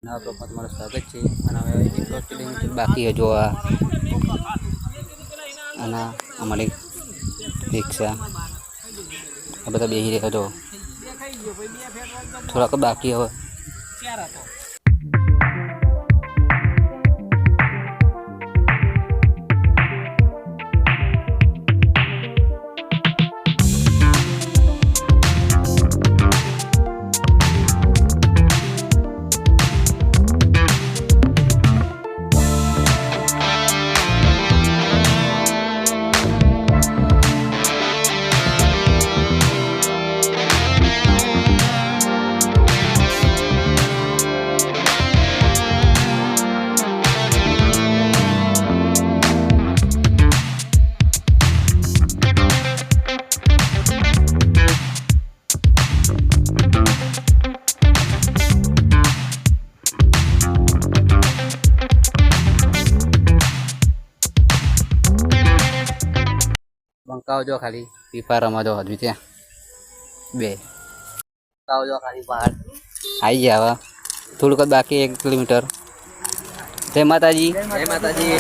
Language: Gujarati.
નવા બ્લોગમાં તમારું સ્વાગત છે. અને હવે 1 કિલોમીટર બાકી હજુ અને અમારી રિક્ષા આ બધા બેસી રહ્યા તો થોડાક બાકી હવે બંકાવજો ખાલી ફીફા રમવા દો હજુ ત્યાં બે બંકાવજો ખાલી બહાર આવી ગયા હવે થોડુંક જ બાકી 1 કિલોમીટર. જય માતાજી. જય માતાજી.